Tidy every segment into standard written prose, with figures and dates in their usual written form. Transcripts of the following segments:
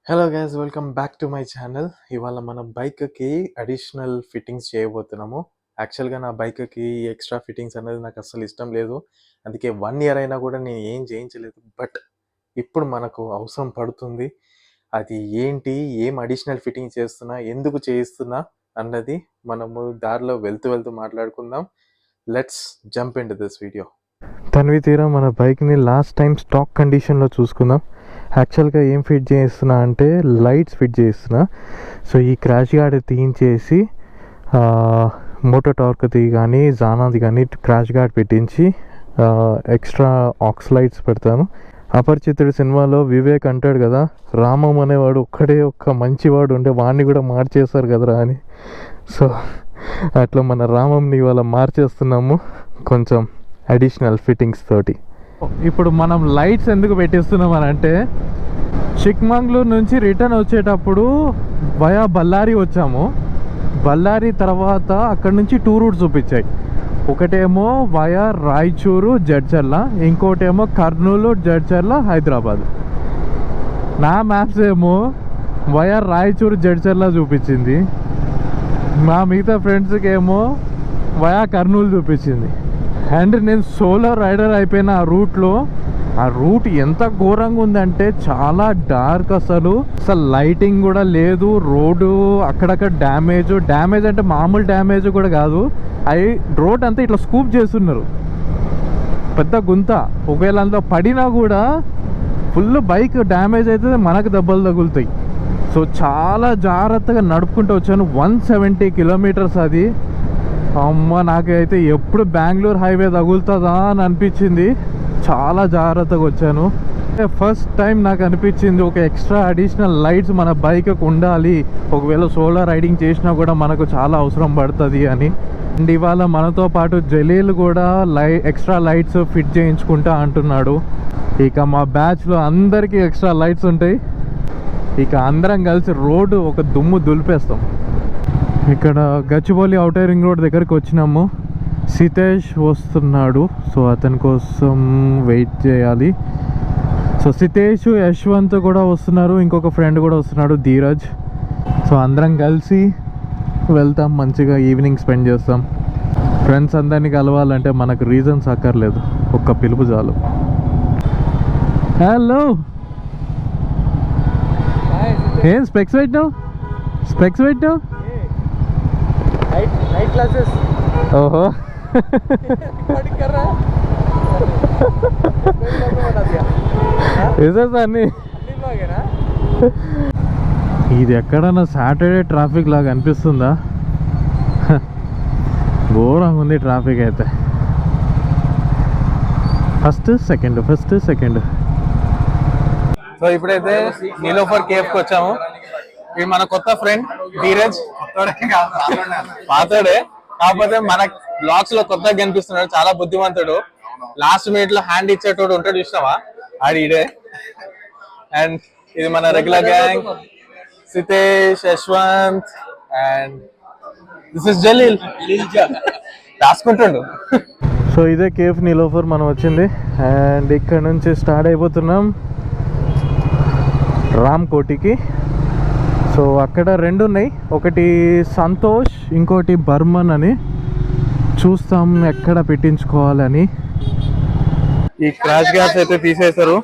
Hello guys, welcome back to my channel. ఇవాళ మనం బైక్కి additional fittings చేయబోతున్నాము. యాక్చువల్గా నా బైక్కి ఎక్స్ట్రా ఫిట్టింగ్స్ అనేది నాకు అస్సలు ఇష్టం లేదు. అందుకే 1 year అయినా కూడా నేను ఏం చేయించలేదు. బట్ ఇప్పుడు మనకు అవసరం పడుతుంది. అది ఏంటి, ఏం అడిషనల్ ఫిట్టింగ్ చేస్తున్నా, ఎందుకు చేయిస్తున్నా అన్నది మనము దారిలో వెళ్తూ మాట్లాడుకుందాం. Let's jump in to this video. Tanvi తీరా మన బైక్ని లాస్ట్ టైం స్టాక్ కండిషన్లో చూసుకుందాం. యాక్చువల్గా ఏం ఫిట్ చేస్తున్నా అంటే లైట్స్ ఫిట్ చేస్తున్నా. సో ఈ క్రాష్ గార్డ్ తీయించేసి మోటో టార్క్ది కానీ జానాది కానీ క్రాష్ గార్డ్ పెట్టించి ఎక్స్ట్రా ఆక్స్ లైట్స్ పెడతాను. అపరిచితుడు సినిమాలో వివేక్ అంటాడు కదా, రామం అనేవాడు ఒక్కడే ఒక్క మంచివాడు ఉండే, వాడిని కూడా మార్చేస్తారు కదరా అని. సో అట్లా మన రామంని ఇవాళ మార్చేస్తున్నాము కొంచెం అడిషనల్ ఫిట్టింగ్స్ తోటి. ఇప్పుడు మనం లైట్స్ ఎందుకు పెట్టిస్తున్నాం అని అంటే, చిక్మంగళూరు నుంచి రిటర్న్ వచ్చేటప్పుడు వయా బళ్ళారి వచ్చాము. బళ్ళారి తర్వాత అక్కడ నుంచి 2 రూట్స్ చూపించాయి. ఒకటేమో వయా రాయచూరు జడ్చర్ల, ఇంకోటేమో కర్నూలు జడ్చర్ల హైదరాబాద్. నా మ్యాప్స్ ఏమో వయా రాయచూరు జడ్చర్ల చూపించింది, మా మిగతా ఫ్రెండ్స్కి ఏమో వయా కర్నూలు చూపించింది. అండ్ నేను సోలో రైడర్ అయిపోయిన ఆ రూట్లో, ఆ రూట్ ఎంత ఘోరంగా ఉందంటే చాలా డార్క్, అసలు లైటింగ్ కూడా లేదు. రోడ్డు అక్కడక్కడ డ్యామేజ్ అంటే మామూలు డ్యామేజ్ కూడా కాదు, అవి రోడ్ అంతా ఇట్లా స్కూప్ చేస్తున్నారు, పెద్ద గుంత. ఒకవేళ అందులో పడినా కూడా ఫుల్ బైక్ డ్యామేజ్ అయితే మనకు దెబ్బలు తగులుతాయి. సో చాలా జాగ్రత్తగా నడుపుకుంటూ వచ్చాను. 170 kilometers అది. అమ్మ, నాకైతే ఎప్పుడు బెంగళూరు హైవే తగులుతుందా అని అనిపించింది. చాలా జాగ్రత్తగా వచ్చాను. ఫస్ట్ టైం నాకు అనిపించింది ఒక ఎక్స్ట్రా అడిషనల్ లైట్స్ మన బైక్కి ఉండాలి, ఒకవేళ సోలో రైడింగ్ చేసినా కూడా మనకు చాలా అవసరం పడుతుంది అని. అండ్ ఇవాళ మనతో పాటు జలీల్ కూడా ఎక్స్ట్రా లైట్స్ ఫిట్ చేయించుకుంటా అంటున్నాడు. ఇక మా బ్యాచ్లో అందరికీ ఎక్స్ట్రా లైట్స్ ఉంటాయి. ఇక అందరం కలిసి రోడ్డు ఒక దుమ్ము దులిపేస్తాం. ఇక్కడ గచ్చిబౌలి ఔటర్ రింగ్ రోడ్ దగ్గరికి వచ్చినాము. సితేష్ వస్తున్నాడు, సో అతని కోసం వెయిట్ చేయాలి. సో సితేష్, యశ్వంత్ కూడా వస్తున్నారు, ఇంకొక ఫ్రెండ్ కూడా వస్తున్నాడు, ధీరజ్. సో అందరం కలిసి వెళ్తాం, మంచిగా ఈవినింగ్ స్పెండ్ చేస్తాం. ఫ్రెండ్స్ అందరినీ కలవాలంటే మనకు రీజన్స్ అక్కర్లేదు, ఒక్క పిలుపు చాలు. హలో, ఏం స్పెక్స్ పెట్టావు? नाइट क्लासेस ओहो रिकॉर्डिंग कर रहा है बता दिया ऐसा సార్ని ब्लॉग है ना. ఇది ఎక్కడన్నా సాటర్డే ట్రాఫిక్ లాగా అనిపిస్తుందా? ఘోరంగా ఉంది ట్రాఫిక్ అయితే. First second. సో ఇప్పుడైతే నీలోఫర్ కేఫ్కి వచ్చాము. ఇది మన కొత్త ఫ్రెండ్ ధీరజ్. పాతోడే, కాకపోతే మన బ్లాగ్స్ లో కొత్తగా కనిపిస్తున్నాడు. చాలా బుద్ధిమంతుడు. లాస్ట్ మినిట్ లో హ్యాండ్ ఇచ్చేటోడు ఉంటాడు, చూసినావా? ఆడిడే. అండ్ ఇది మన regular gang, Sitesh, Yashwant and this is Jaleel. రాసుకుంటుండు. సో ఇదే కేఫ్ నీలోఫర్ మనం వచ్చింది. అండ్ ఇక్కడ నుంచి స్టార్ట్ అయిపోతున్నాం రామ్ కోటికి. సో అక్కడ 2 ఉన్నాయి, ఒకటి సంతోష్, ఇంకోటి బర్మన్ అని. చూస్తాం ఎక్కడ పెట్టించుకోవాలని. ఈ క్రాష్ గార్డ్స్ అయితే తీసేశారు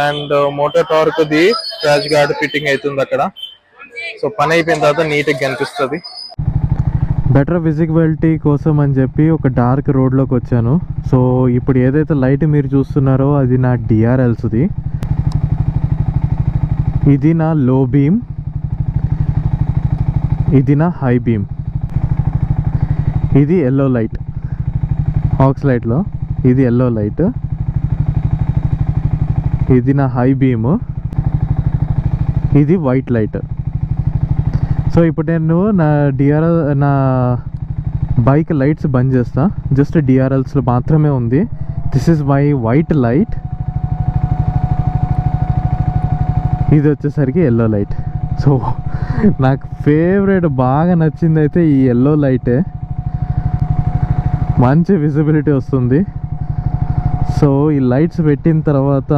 and motor torque the crash gourd fitting అవుతుంది అక్కడ. సో పని అయిపోయిన తర్వాత నీట్గా కనిపిస్తుంది. బెటర్ విజిబిలిటీ కోసం అని చెప్పి ఒక డార్క్ రోడ్లోకి వచ్చాను. సో ఇప్పుడు ఏదైతే లైట్ మీరు చూస్తున్నారో అది నా డిఆర్ఎల్స్ది. ఇది నా లో బీమ్, ఇది నా హై బీమ్. ఇది ఎల్లో లైట్, ఆక్స్ లైట్లో ఇది ఎల్లో లైట్. ఇది నా హై బీమ్, ఇది వైట్ లైట్. సో ఇప్పుడు నేను నా బైక్ లైట్స్ బంద్ చేస్తా. జస్ట్ డిఆర్ఎల్స్లో మాత్రమే ఉంది. This is my white light. ఇది వచ్చేసరికి ఎల్లో లైట్. సో నాకు ఫేవరెట్, బాగా నచ్చింది అయితే ఈ ఎల్లో లైటే. మంచి విజిబిలిటీ వస్తుంది. సో ఈ లైట్స్ పెట్టిన తర్వాత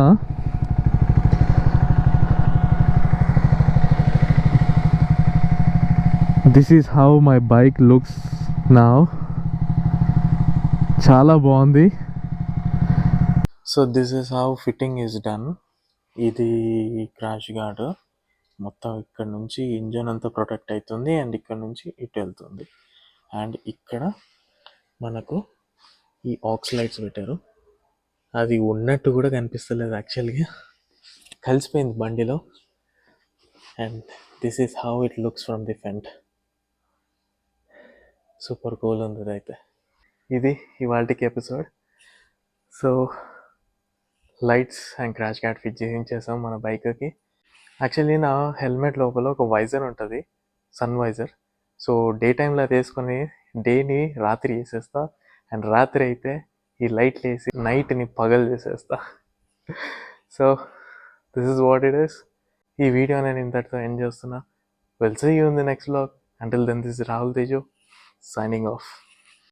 this is how my bike looks now. చాలా బాగుంది. So this is how fitting is done. ఇది క్రాష్ గార్డ్ మొత్తం ఇక్కడ నుంచి ఇంజన్ అంతా ప్రొటెక్ట్ అవుతుంది అండ్ ఇక్కడ నుంచి ఇటు వెళ్తుంది. అండ్ ఇక్కడ మనకు ఈ ఆక్స్ లైట్స్ పెట్టారు. అది ఉన్నట్టు కూడా కనిపిస్తలేదు, యాక్చువల్గా కలిసిపోయింది బండిలో. And this is how it looks from the front. Super cool ఉంది ఇదైతే. ఇది ఇవాళకి ఎపిసోడ్. So lights and crash guard fit చేయించేసాం మన బైక్కి. యాక్చువల్లీ నా హెల్మెట్ లోపల ఒక వైజర్ ఉంటుంది, సన్ వైజర్. సో డే టైంలో అది వేసుకొని డేని రాత్రి వేసేస్తా, అండ్ రాత్రి అయితే ఈ లైట్లు వేసి నైట్ని పగలు చేసేస్తా. So this is what it is. ఈ వీడియో నేను ఇంతటితో ఎండ్ చేస్తున్నా. Will see you in the next vlog. Until then this is Rahul Teju signing off.